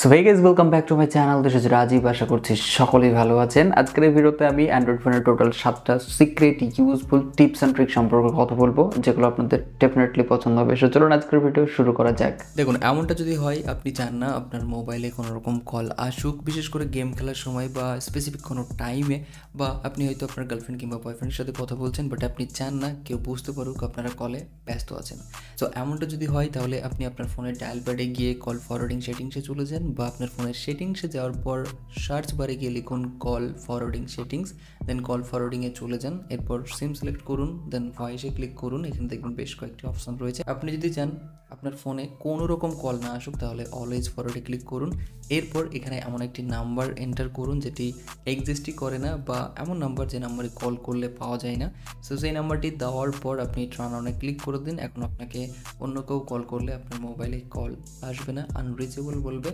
So hey guys, welcome back to my channel. This is Rajib. আশা করছি সকলেই ভালো আছেন। আজকের এই ভিডিওতে আমি অ্যান্ড্রয়েড ফোনের টোটাল 7টা secret useful tips and trick সম্পর্কে কথা বলবো, যেগুলো আপনাদের ডেফিনেটলি পছন্দ হবে। সো চলুন আজকের ভিডিও শুরু করা যাক। দেখুন, এমনটা যদি হয় আপনি চান না আপনার মোবাইলে কোনো রকম কল আসুক, বিশেষ করে গেম খেলার সময় বা স্পেসিফিক কোনো টাইমে, বা আপনি হয়তো আপনার গার্লফ্রেন্ড কিংবা বয়ফ্রেন্ডের সাথে কথা বলছেন, বাট আপনি চান না কেউ বুঝতে পারুক আপনারা কলে ব্যস্ত আছেন। সো এমনটা যদি হয় তাহলে আপনি আপনার ফোনের ডায়াল প্যাডে গিয়ে কল ফরওয়ার্ডিং সেটিংসে চলে যান, বা আপনার ফোনের সেটিংসে যাওয়ার পর সার্চ বারে গিয়ে লিখুন কল ফরওয়ার্ডিং সেটিংস, দেন কল ফরওয়ার্ডিংয়ে চলে যান। এরপর সিম সিলেক্ট করুন, দেন ভয়েসে ক্লিক করুন। এখানে দেখবেন বেশ কয়েকটি অপশন রয়েছে। আপনি যদি চান আপনার ফোনে কোনো রকম কল না আসুক তাহলে অলওয়েজ ফরওয়ার্ডে ক্লিক করুন। এরপর এখানে এমন একটি নাম্বার এন্টার করুন যেটি এক্সিস্টই করে না, বা এমন নাম্বার যে নাম্বারে কল করলে পাওয়া যায় না। সো সেই নাম্বারটি দেওয়ার পর আপনি টার্ন অনে ক্লিক করে দিন। এখন আপনাকে অন্য কেউ কল করলে আপনার মোবাইলে কল আসবে না, আনরিচেবল বলবে,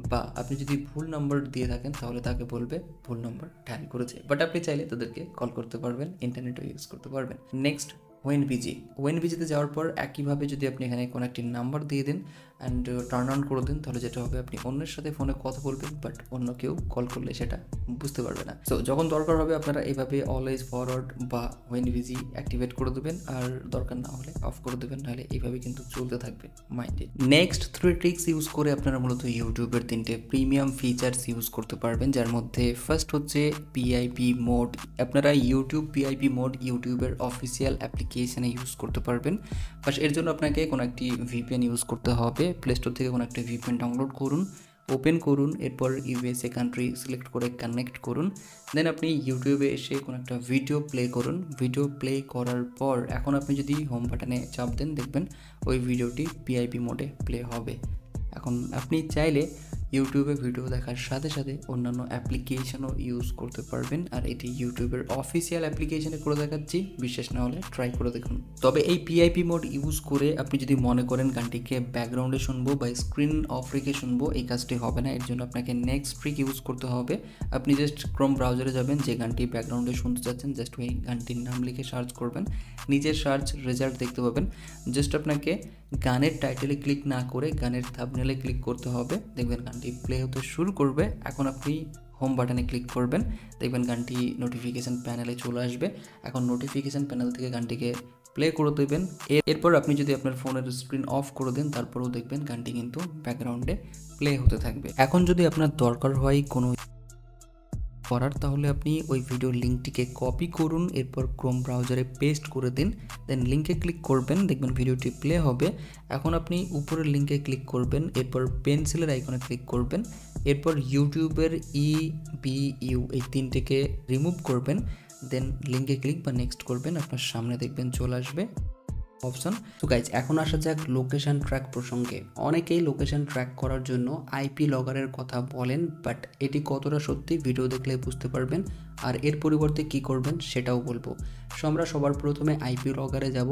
বা আপনি যদি ভুল নাম্বার দিয়ে থাকেন তাহলে তাকে বলবে ভুল নাম্বার ডায়াল করেছে। বাট আপনি চাইলে তাদেরকে কল করতে পারবেন, ইন্টারনেটও ইউজ করতে পারবেন। নেক্সট, ওএনবিজিতে যাওয়ার পর একইভাবে যদি আপনি এখানে কোনো একটি নাম্বার দিয়ে দিন অ্যান্ড টার্ন অন করে দিন, তাহলে যেটা হবে আপনি অন্যের সাথে ফোনে কথা বলবেন, বাট অন্য কেউ কল করলে সেটা বুঝতে পারবে না। সো যখন দরকার হবে আপনারা এইভাবে অলওয়েজ ফরওয়ার্ড বা ওএনবিজি অ্যাক্টিভেট করে দেবেন, আর দরকার না হলে অফ করে দেবেন, নাহলে এইভাবে কিন্তু চলতে থাকবে মাইন্ডে। নেক্সট 3 ট্রিক্স ইউজ করে আপনারা মূলত ইউটিউবের 3টে প্রিমিয়াম ফিচার্স ইউজ করতে পারবেন, যার মধ্যে ফার্স্ট হচ্ছে পিআইপি মোড। আপনারা ইউটিউব পিআইপি মোড ইউটিউবের অফিসিয়াল অ্যাপ্লিকেশানে ইউজ করতে পারবেন। বাস এর জন্য আপনাকে কোনো একটি ভিপিএন ইউজ করতে হবে। প্লে স্টোর থেকে কোনো একটা ভিপিএন ডাউনলোড করুন, ওপেন করুন, এরপর ইউএসএ কান্ট্রি সিলেক্ট করে কানেক্ট করুন। দেন আপনি ইউটিউবে এসে কোনো একটা ভিডিও প্লে করুন। ভিডিও প্লে করার পর এখন আপনি যদি হোম বাটনে চাপ দেন, দেখবেন ওই ভিডিওটি পিআইপি মোডে প্লে হবে। এখন আপনি চাইলে ইউটিউবে ভিডিও দেখার সাথে সাথে অন্যান্য অ্যাপ্লিকেশনও ইউজ করতে পারবেন, আর এটি ইউটিউবের অফিসিয়াল অ্যাপ্লিকেশনে করে দেখাচ্ছি, বিশ্বাস না হলে ট্রাই করে দেখুন। তবে এই পিআইপি মোড ইউজ করে আপনি যদি মনে করেন গানটিকে ব্যাকগ্রাউন্ডে শুনবো বা স্ক্রিন অফ রেখে শুনবো, এই কাজটি হবে না। এর জন্য আপনাকে নেক্সট ট্রিক ইউজ করতে হবে। আপনি জাস্ট ক্রোম ব্রাউজারে যাবেন, যে গানটি ব্যাকগ্রাউন্ডে শুনতে চাচ্ছেন, জাস্ট ওই গানটির নাম লিখে সার্চ করবেন, নিজের সার্চ রেজাল্ট দেখতে পাবেন। জাস্ট আপনাকে গানের টাইটেলে ক্লিক না করে গানের থাম্বনেলে ক্লিক করতে হবে, দেখবেন গানটি প্লে হতে শুরু করবে। এখন আপনি হোম বাটনে ক্লিক করবেন, দেখবেন গানটি নোটিফিকেশান প্যানেলে চলে আসবে। এখন নোটিফিকেশান প্যানেল থেকে গানটিকে প্লে করে দেবেন। এরপর আপনি যদি আপনার ফোনের স্ক্রিন অফ করে দেন, তারপরেও দেখবেন গানটি কিন্তু ব্যাকগ্রাউন্ডে প্লে হতে থাকবে। এখন যদি আপনার দরকার হয় কোনো করার, তাহলে আপনি ওই ভিডিও লিঙ্কটিকে কপি করুন, এরপর ক্রোম ব্রাউজারে পেস্ট করে দিন, দেন লিঙ্কে ক্লিক করবেন, দেখবেন ভিডিওটি প্লে হবে। এখন আপনি উপরের লিঙ্কে ক্লিক করবেন, এরপর পেন্সিলের আইকনে ক্লিক করবেন, এরপর ইউটিউবের ইবিইউ এই 3টেকে রিমুভ করবেন, দেন লিঙ্কে ক্লিক বা নেক্সট করবেন। আপনার সামনে দেখবেন চলে আসবে অপশন। তো গাইজ, এখন আসা যাক লোকেশন ট্র্যাক প্রসঙ্গে। অনেকেই লোকেশন ট্র্যাক করার জন্য আইপি লগারের কথা বলেন, বাট এটি কতটা সত্যি ভিডিও দেখলে বুঝতে পারবেন, আর এর পরিবর্তে কি করবেন সেটাও বলবো। সো আমরা সবার প্রথমে আইপি লগারে যাব,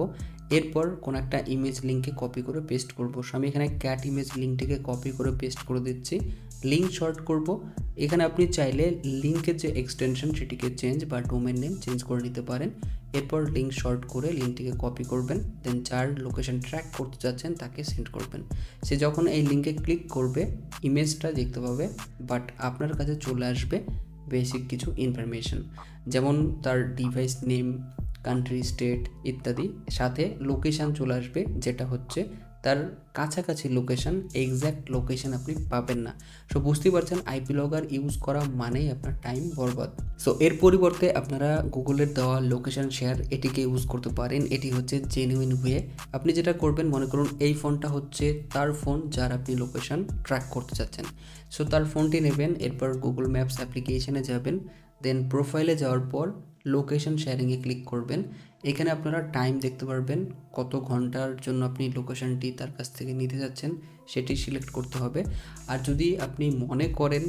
এরপর কোনো একটা ইমেজ লিঙ্কে কপি করে পেস্ট করবো। সো আমি এখানে ক্যাট ইমেজ লিঙ্কটিকে কপি করে পেস্ট করে দিচ্ছি। লিঙ্ক শর্ট করব। এখানে আপনি চাইলে লিঙ্কের যে এক্সটেনশন সেটিকে চেঞ্জ বা ডোমেন নেম চেঞ্জ করে নিতে পারেন। এরপর লিঙ্ক শর্ট করে লিঙ্কটিকে কপি করবেন, দেন যার লোকেশন ট্র্যাক করতে যাচ্ছেন তাকে সেন্ড করবেন। সে যখন এই লিঙ্কে ক্লিক করবে ইমেজটা দেখতে পাবে, বাট আপনার কাছে চলে আসবে বেসিক কিছু ইনফরমেশন, যেমন তার ডিভাইস নেম, কান্ট্রি, স্টেট ইত্যাদি, সাথে লোকেশান চলে আসবে, যেটা হচ্ছে তার কাছাকাছি লোকেশান, এক্স্যাক্ট লোকেশান আপনি পাবেন না। সো বুঝতেই পারছেন আইপি লগার ইউজ করা মানেই আপনার টাইম বরবাদ। সো এর পরিবর্তে আপনারা গুগলের দেওয়া লোকেশান শেয়ার এটিকে ইউজ করতে পারেন। এটি হচ্ছে জেনুইন ওয়ে। আপনি যেটা করবেন, মনে করুন এই ফোনটা হচ্ছে তার ফোন যার আপনি লোকেশান ট্র্যাক করতে চাচ্ছেন। সো তার ফোনটি নেবেন, এরপর গুগল ম্যাপস অ্যাপ্লিকেশনে যাবেন, দেন প্রোফাইলে যাওয়ার পর লোকেশন শেয়ারিংয়ে ক্লিক করবেন। এখানে আপনারা টাইম দেখতে পারবেন, কত ঘন্টার জন্য আপনি লোকেশনটি তার কাছ থেকে নিতে যাচ্ছেন সেটি সিলেক্ট করতে হবে। আর যদি আপনি মনে করেন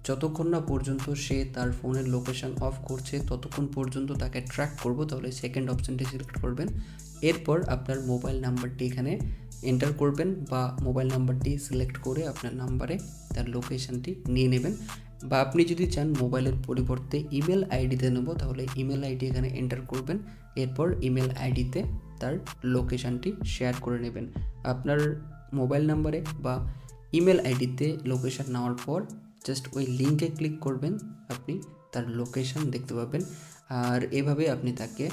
যতক্ষণ না পর্যন্ত সে তার ফোনের লোকেশন অফ করছে ততক্ষণ পর্যন্ত তাকে ট্র্যাক করব, তাহলে সেকেন্ড অপশানটি সিলেক্ট করবেন। এরপর আপনার মোবাইল নাম্বারটি এখানে এন্টার করবেন, বা মোবাইল নাম্বারটি সিলেক্ট করে আপনার নাম্বারে তার লোকেশনটি নিয়ে নেবেন। বা আপনি যদি চান মোবাইলের পরিবর্তে ইমেল আইডিতে নেব, তাহলে ইমেল আইডি এখানে এন্টার করবেন, এরপর ইমেল আইডিতে তার লোকেশনটি শেয়ার করে নেবেন। আপনার মোবাইল নাম্বারে বা ইমেল আইডিতে লোকেশন নেওয়ার পর জাস্ট ওই লিঙ্কে ক্লিক করবেন, আপনি তার লোকেশন দেখতে পাবেন। আর এভাবে আপনি তাকে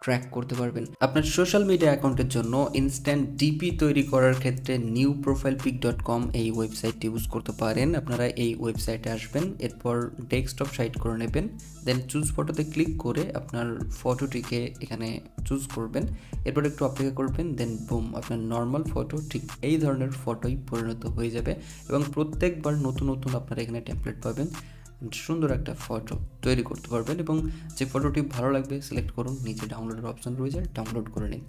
ট্র্যাক করতে পারবেন। আপনার সোশ্যাল মিডিয়া অ্যাকাউন্টের জন্য ইনস্ট্যান্ট ডিপি তৈরি করার ক্ষেত্রে newprofilepic.com এই ওয়েবসাইটটি ইউজ করতে পারেন। আপনারা এই ওয়েবসাইটে আসবেন, এরপর ডেস্কটপ সাইট করে নেবেন, দেন চুজ ফটোতে ক্লিক করে আপনার ফটোটিকে এখানে চুজ করবেন, এরপর একটু অপেক্ষা করবেন, দেন বুম, আপনার নর্মাল ফটো ঠিক এই ধরনের ফটোই পরিণত হয়ে যাবে। এবং প্রত্যেকবার নতুন নতুন আপনারা এখানে টেমপ্লেট পাবেন, সুন্দর একটা ফটো তৈরি করতে পারবেন। এবং যে ফটোটি ভালো লাগবে সিলেক্ট করুন, নিচে ডাউনলোডের অপশন রয়েছে, ডাউনলোড করে নিন।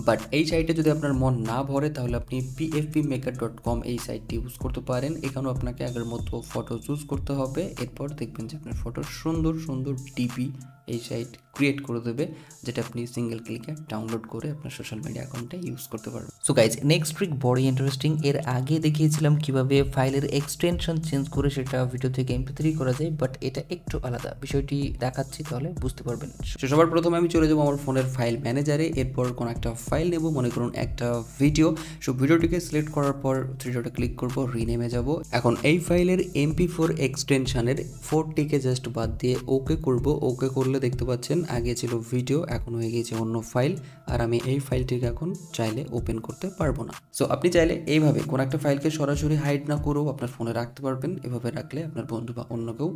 বাট এই সাইটে যদি আপনার মন না ভরে তাহলে আপনি pfpmaker.com এই সাইটটি ইউজ করতে পারেন। এখানেও আপনাকে আগের মতো ফটো চুজ করতে হবে, এরপর দেখবেন যে আপনার ফটো সুন্দর সুন্দর ডিপি এই সাইট ক্রিয়েট করে দেবে, যেটা আপনি সিঙ্গেল ক্লিকে ডাউনলোড করে আপনার সোশ্যাল মিডিয়া অ্যাকাউন্টে ইউজ করতে পারবেন। সো গাইজ, নেক্সট ট্রিক বড়ই ইন্টারেস্টিং। এর আগে দেখিয়েছিলাম কিভাবে ফাইলের এক্সটেনশন চেঞ্জ করে সেটা ভিডিও থেকে MP3 করা যায়, বাট এটা একটু আলাদা। বিষয়টি দেখাচ্ছি, তাহলে বুঝতে পারবেন। সবার প্রথমে আমি চলে যাবো আমার ফোনের ফাইল ম্যানেজারে, এরপর কোনো একটা ফাইল নেব, মনে করুন একটা ভিডিও। সো ভিডিওটিকে সিলেক্ট করার পর 3 ডটে ক্লিক করব, রিনেমে যাব। এখন এই ফাইলের MP4 এক্সটেনশনের 4টিকে জাস্ট বাদ দিয়ে ওকে করব। ওকে করলে দেখতে পাচ্ছেন আগে ছিল ভিডিও, এখন হয়ে গিয়েছে অন্য ফাইল, আর আমি এই ফাইলটিকে এখন চাইলে ওপেন করতে পারবো না। সো আপনি চাইলে এইভাবে কোনো একটা ফাইলকে সরাসরি হাইড না করেও আপনার ফোনে রাখতে পারবেন। এভাবে রাখলে আপনার বন্ধু বা অন্য কেউ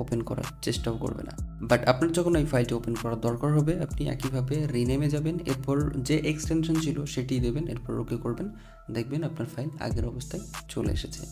ওপেন করার চেষ্টাও করবে না। বাট আপনার যখন এই ফাইলটি ওপেন করার দরকার হবে, আপনি একইভাবে রিনেমে যাবেন, এরপর যে এক্সটেনশন ছিল সেটি দেবেন, এরপর ওকে করবেন, দেখবেন আপনার ফাইল আগের অবস্থায় চলে এসেছে।